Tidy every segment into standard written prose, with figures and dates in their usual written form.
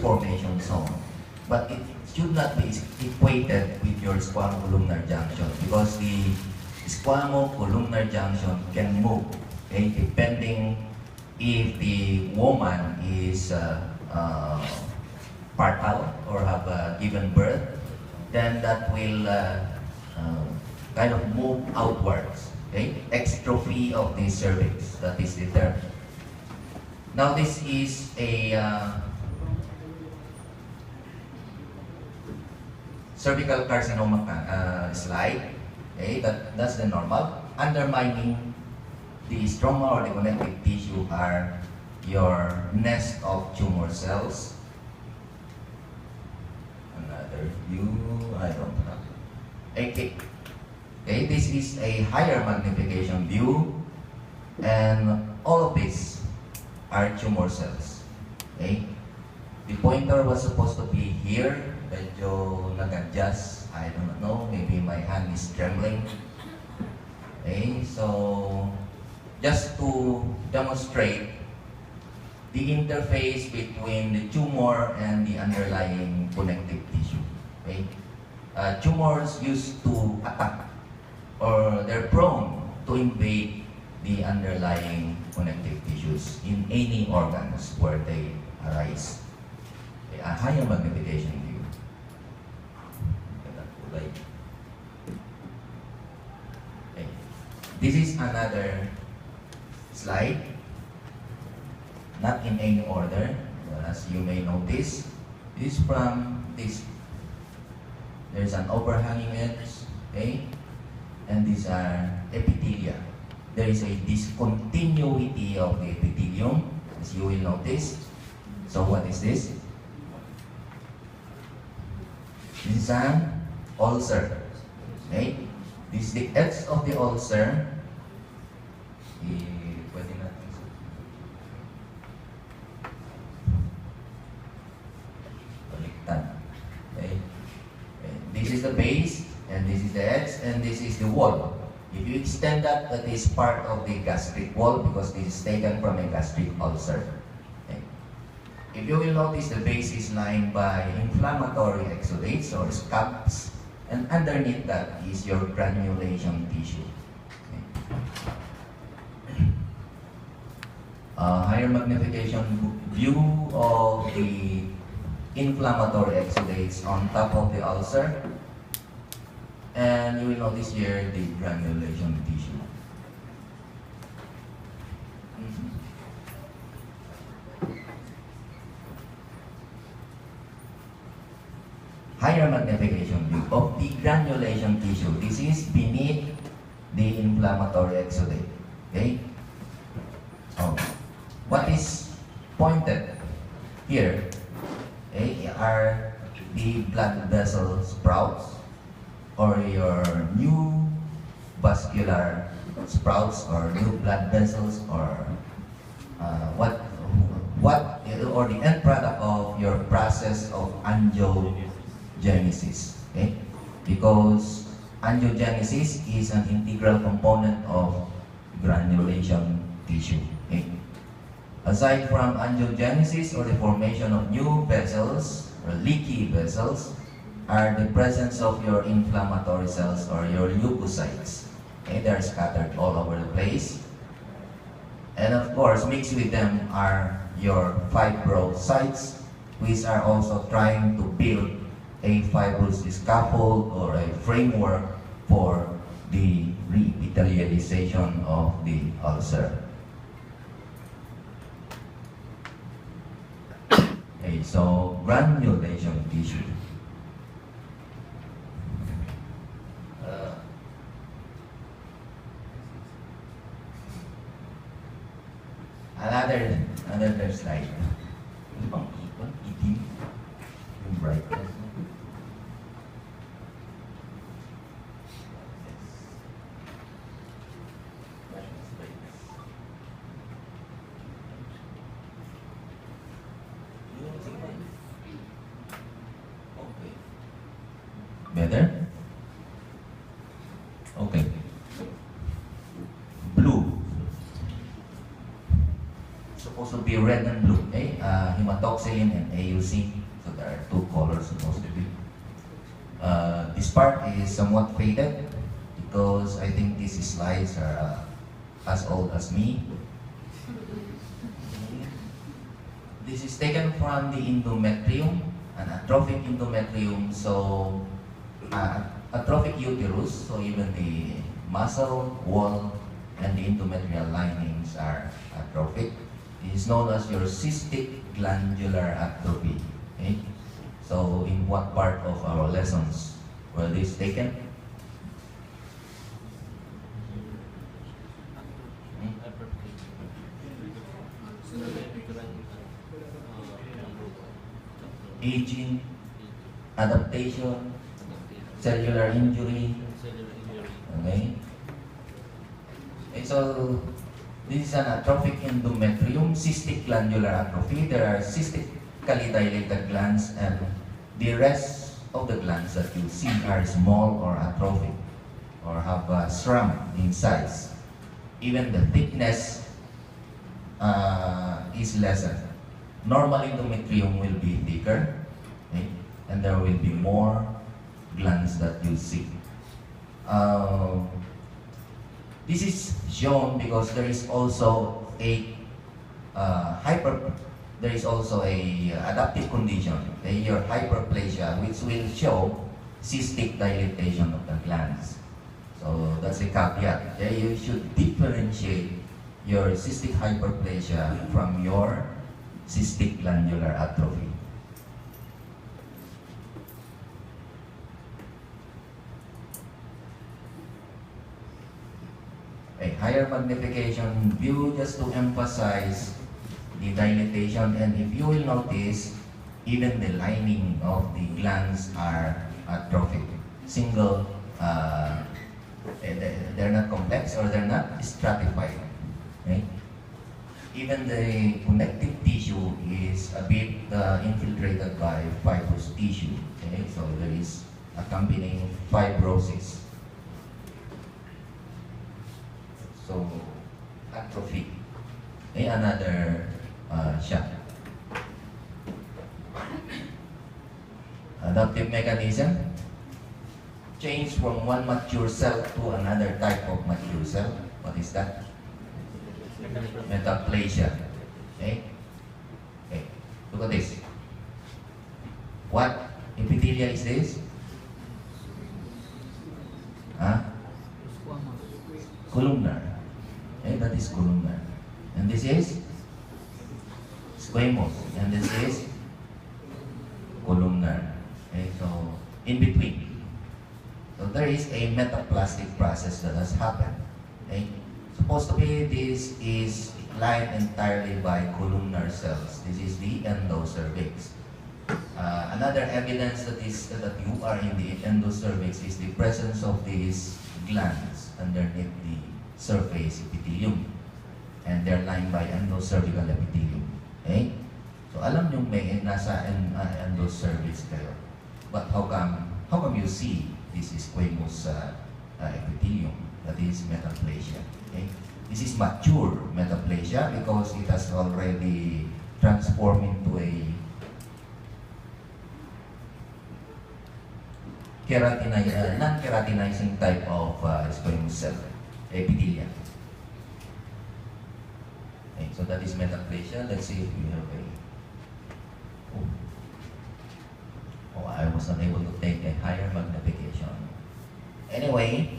formation zone. But it should not be equated with your squamo-columnar junction because the squamo-columnar junction can move, okay, depending if the woman is fertile or have given birth, then that will kind of move outwards, okay? Extrophy of the cervix, that is the term. Now this is a cervical carcinoma slide, okay? That's the normal. Undermining the stroma or the connective tissue are your nest of tumor cells. Another view, I don't have. Okay. Okay, this is a higher magnification view, and all of these are tumor cells. Okay? The pointer was supposed to be here, medyo nag-adjust. I don't know, maybe my hand is trembling. Okay, so just to demonstrate the interface between the tumor and the underlying connective tissue. Okay? Tumors used to attack, or they're prone to invade the underlying connective tissues in any organs where they arise. Okay, a higher magnification view. Okay. This is another slide, not in any order, but as you may notice, this is from this. There's an overhanging edge, okay? And these are epithelia. There is a discontinuity of the epithelium, as you will notice. So what is this? This is an ulcer, okay? This is the edge of the ulcer. Pwede natin baliktad. Okay? This is the base, and this is the edge, and this is the wall. If you extend that, that is part of the gastric wall because this is taken from a gastric ulcer. Okay. If you will notice, the base is lined by inflammatory exudates or scabs, and underneath that is your granulation tissue. Okay. Higher magnification view of the inflammatory exudates on top of the ulcer. And you will notice here the granulation tissue. Higher magnification view of the granulation tissue. This is beneath the inflammatory exudate. Okay? Oh. What is pointed here, okay, are the blood vessel sprouts, or your new vascular sprouts, or new blood vessels, or or the end product of your process of angiogenesis. Okay? Because angiogenesis is an integral component of granulation tissue. Okay? Aside from angiogenesis, or the formation of new vessels or leaky vessels, are the presence of your inflammatory cells or your leukocytes. Okay, they're scattered all over the place. And of course, mixed with them are your fibrocytes, which are also trying to build a fibrous scaffold or a framework for the reepithelialization of the ulcer. Okay, so granulation tissue. Another slide. Itim. Yung brightness. Better? Okay. Blue. Supposed to be red and blue. Okay? hematoxylin and AUC. So there are two colors supposed to be. This part is somewhat faded because I think these slides are as old as me. This is taken from the endometrium, an atrophic endometrium. So atrophic uterus, so even the muscle wall and the endometrial linings are atrophic. It is known as your cystic glandular atrophy. Okay? So in what part of our lessons were this taken? Aging, adaptation, cellular injury. Okay. So this is an atrophic endometrium, cystic glandular atrophy. There are cystically dilated glands, and the rest of the glands that you see are small or atrophic or have shrunk in size. Even the thickness is lessened. Normal endometrium will be thicker, okay? And there will be more glands that you see. This is shown because there is also a adaptive condition, your hyperplasia, which will show cystic dilatation of the glands. So that's a caveat. Okay? You should differentiate your cystic hyperplasia from your cystic glandular atrophy. A higher magnification view just to emphasize the dilatation, and if you will notice, even the lining of the glands are atrophic. Single, they're not complex or they're not stratified. Okay? Even the connective tissue is a bit infiltrated by fibrous tissue. Okay? So there is accompanying fibrosis. So atrophy. Okay, another shot. Adaptive mechanism. Change from one mature cell to another type of mature cell. What is that? Metaplasia. Okay? Okay. Look at this. What epithelia is this? Huh? Columnar. Okay, that is columnar. And this is squamous. And this is columnar. Okay, so in between. So there is a metaplastic process that has happened. Okay? Supposed to be this is lined entirely by columnar cells. This is the endocervix. Another evidence that you are in the endocervix is the presence of these glands underneath the surface epithelium, and they're lined by endocervical epithelium. Okay? So alam nyo may nasa endocervix kayo. But how come you see this squamous epithelium? That is metaplasia. Okay? This is mature metaplasia because it has already transformed into a non-keratinizing type of squamous cell epithelium. Okay, so that is metaplasia. Let's see if we have a... Oh, I was not able to take a higher magnification. Anyway,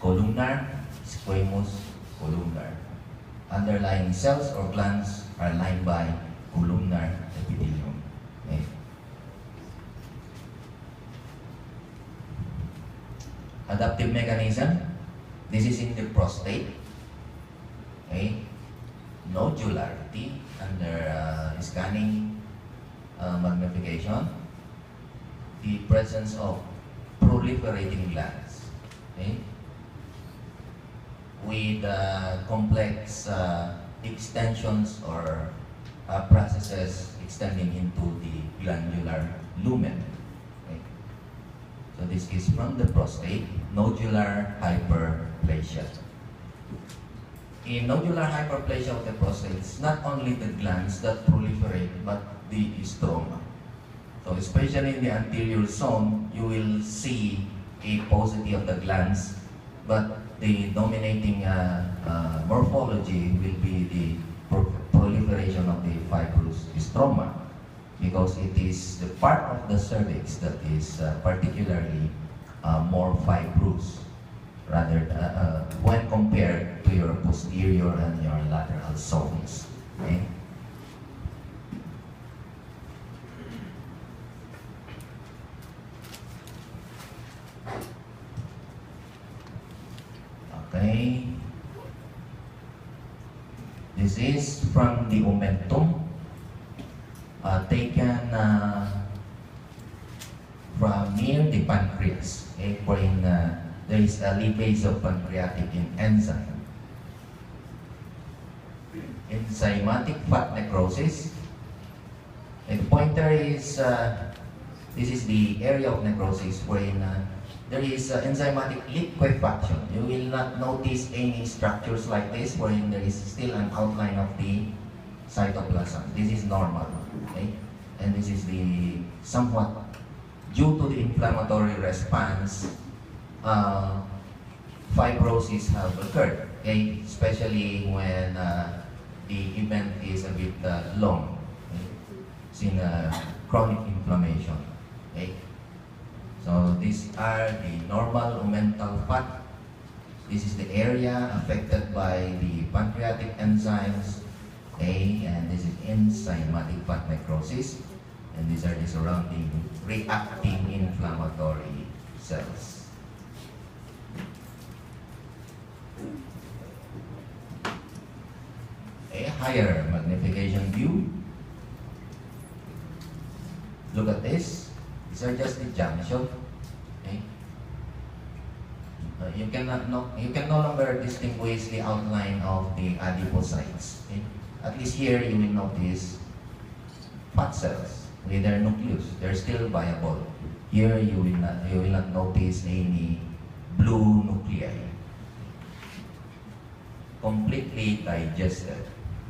columnar, squamous, columnar. Underlying cells or glands are lined by columnar epithelium. Okay. Adaptive mechanism. This is in the prostate. Okay. Nodularity under scanning magnification. The presence of proliferating glands. Okay. With complex extensions or processes extending into the glandular lumen. Okay. So this is from the prostate, nodular hyperplasia. in nodular hyperplasia of the prostate, it's not only the glands that proliferate, but the stroma. So especially in the anterior zone, you will see a paucity of the glands, but the dominating morphology will be the proliferation of the fibrous stroma, because it is the part of the cervix that is particularly more fibrous, rather when compared to your posterior and your lateral zones. Okay? Okay. This is from the omentum, taken from near the pancreas, okay, wherein there is a leakage of pancreatic enzyme. Enzymatic fat necrosis. And the pointer is, this is the area of necrosis wherein there is enzymatic liquefaction. You will not notice any structures like this wherein there is still an outline of the cytoplasm. This is normal, okay? And this is the somewhat due to the inflammatory response, fibrosis have occurred, okay? Especially when the event is a bit long, okay? It's in chronic inflammation, okay? So these are the normal omental fat. This is the area affected by the pancreatic enzymes, okay? And this is enzymatic fat necrosis. And these are the surrounding reacting inflammatory cells. A higher magnification view. Look at this. These are just the junction. Okay? You can no longer distinguish the outline of the adipocytes. Okay? At least here you will notice fat cells with their nucleus. They're still viable. Here you will not notice any blue nuclei. Completely digested.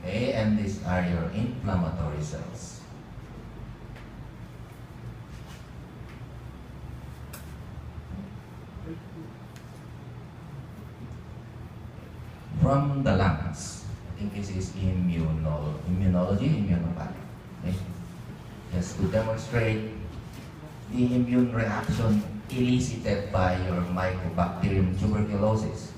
Okay? And these are your inflammatory cells. From the lungs, I think this is immunology, immunopathy. Okay? Just to demonstrate the immune reaction elicited by your Mycobacterium tuberculosis.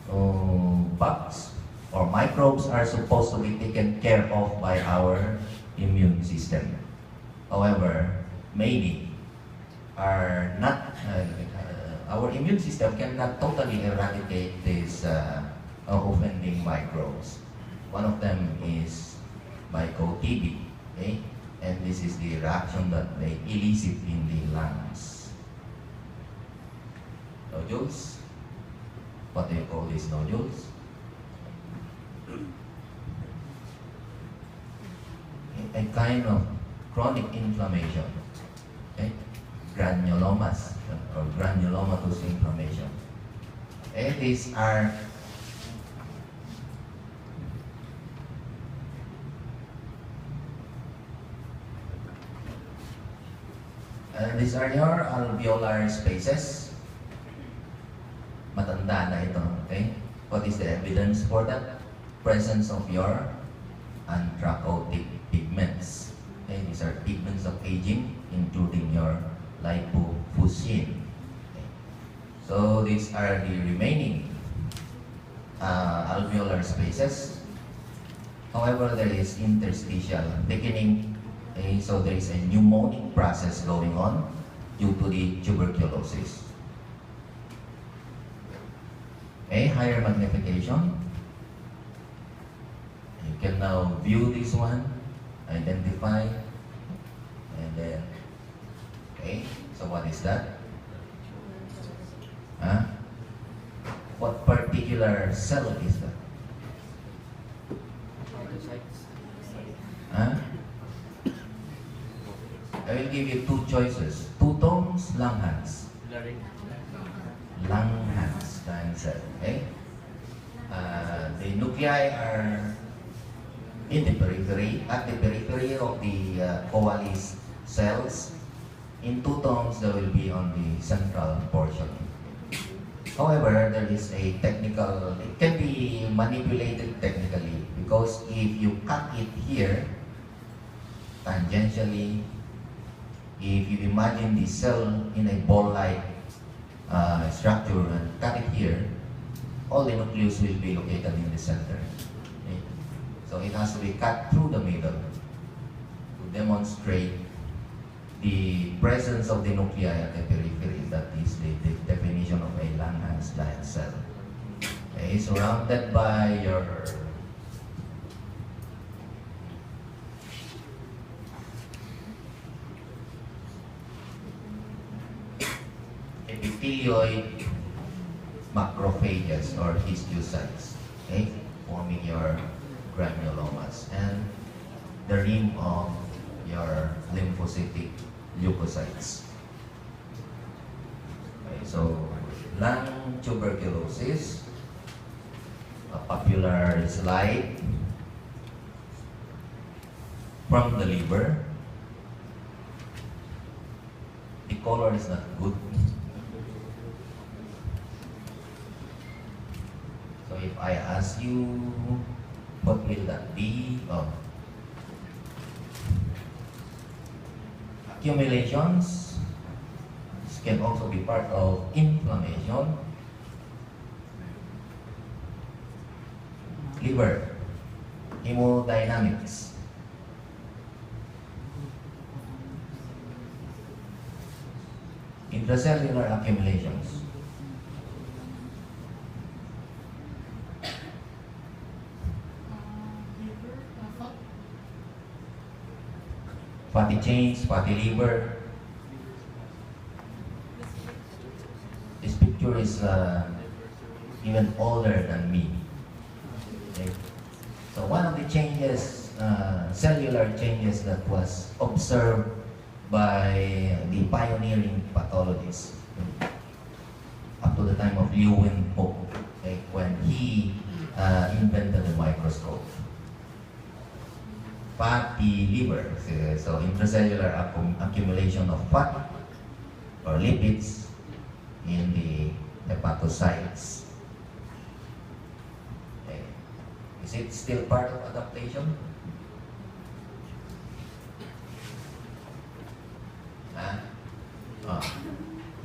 So, bugs or microbes are supposed to be taken care of by our immune system. However, maybe are not our immune system cannot totally eradicate these offending microbes. One of them is myco-TB, okay? And this is the reaction that they elicit in the lungs. Nodules. What do you call these nodules? A kind of chronic inflammation, okay? Granulomas or granulomatous inflammation. Okay, these are your alveolar spaces. Matanda na ito, okay? What is the evidence for that? Presence of your anthracotic pigments. Okay, these are pigments of aging, including your lipofuscin. Okay. So these are the remaining alveolar spaces. However, there is interstitial thickening. Okay, so there is a pneumonic process going on due to the tuberculosis. Okay, higher magnification. You can now view this one, identify, and then, okay, so what is that? Huh? What particular cell is that? Huh? I will give you two choices. Two tones, Langhans. Langhans, the answer. Okay? The nuclei are in the periphery, at the periphery of the coalesced cells. In two tones, they will be on the central portion. However, there is a technical, it can be manipulated technically because if you cut it here, tangentially, if you imagine the cell in a ball-like structure and cut it here, all the nucleus will be located in the center. Okay? So it has to be cut through the middle to demonstrate the presence of the nuclei at the periphery. That is the definition of a Langhans giant cell. Okay, surrounded by your epithelioid macrophages or histiocytes, okay, forming your granulomas, and the rim of your lymphocytic leukocytes. Okay, so lung tuberculosis, a popular slide from the liver. The color is not good. So if I ask you, what will that be? Oh. Accumulations. This can also be part of inflammation. Liver. Hemodynamics. Intracellular accumulations. Fatty chains, fatty liver. This picture is even older than me. Okay. So one of the changes, cellular changes that was observed by the pioneering pathologists up to the time of Leeuwenhoek, okay, when he invented the microscope. Fatty liver, so intracellular accumulation of fat or lipids in the hepatocytes. Okay. Is it still part of adaptation?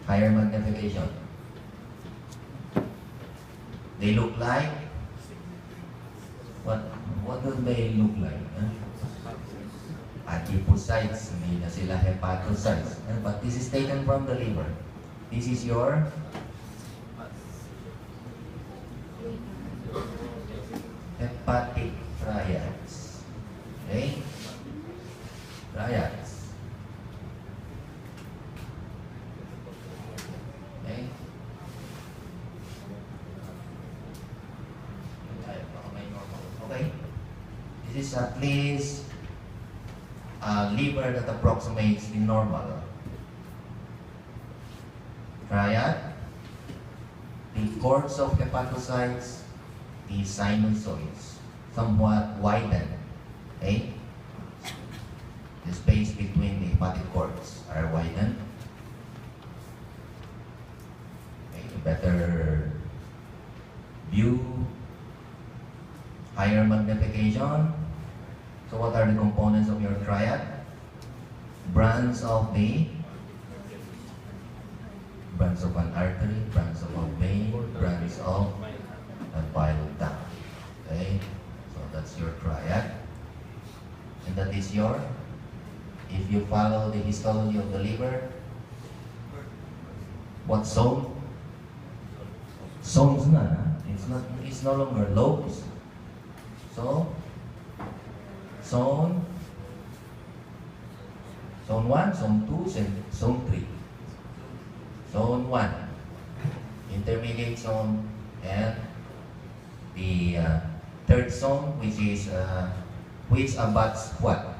Higher magnification. They look like what do they look like? Adipocytes, hindi na sila hepatocytes. But this is taken from the liver. This is your hepatic triads. Okay? Triads. Okay? Okay? This is at least a liver that approximates the normal. Triad, the cords of hepatocytes, the sinusoids, somewhat widened. Okay? The space between the hepatic cords are widened. Okay, better view, higher magnification. So what are the components of your triad? Branch of an artery, branch of a vein, branch of a bile duct. Okay? So that's your triad. And that is your, if you follow the histology of the liver, what zone? Zones na. It's no longer lobes. So, Zone 1, Zone 2, Zone 3. Zone 1, intermediate zone, and the third zone, which abuts what?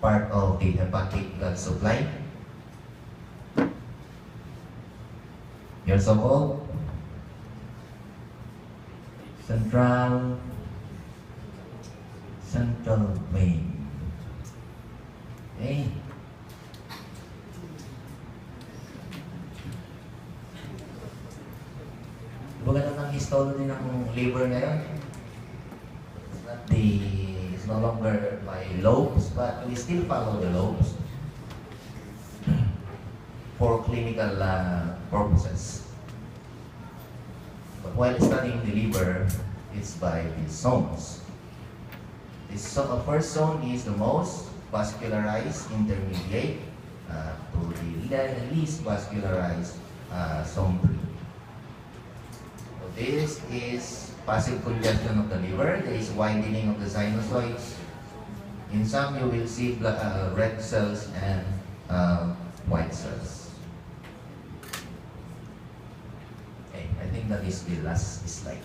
Part of the hepatic blood supply. Your so-called Central vein. Okay. Diba ganun ang histology ng liver ngayon? It's no longer by lobes, but we still follow the lobes for clinical purposes. But while studying the liver, it's by the zones. First zone is the most vascularized intermediate to the least vascularized zone 3. So this is passive congestion of the liver. There is widening of the sinusoids. In some, you will see red cells and white cells. Okay, I think that is the last slide.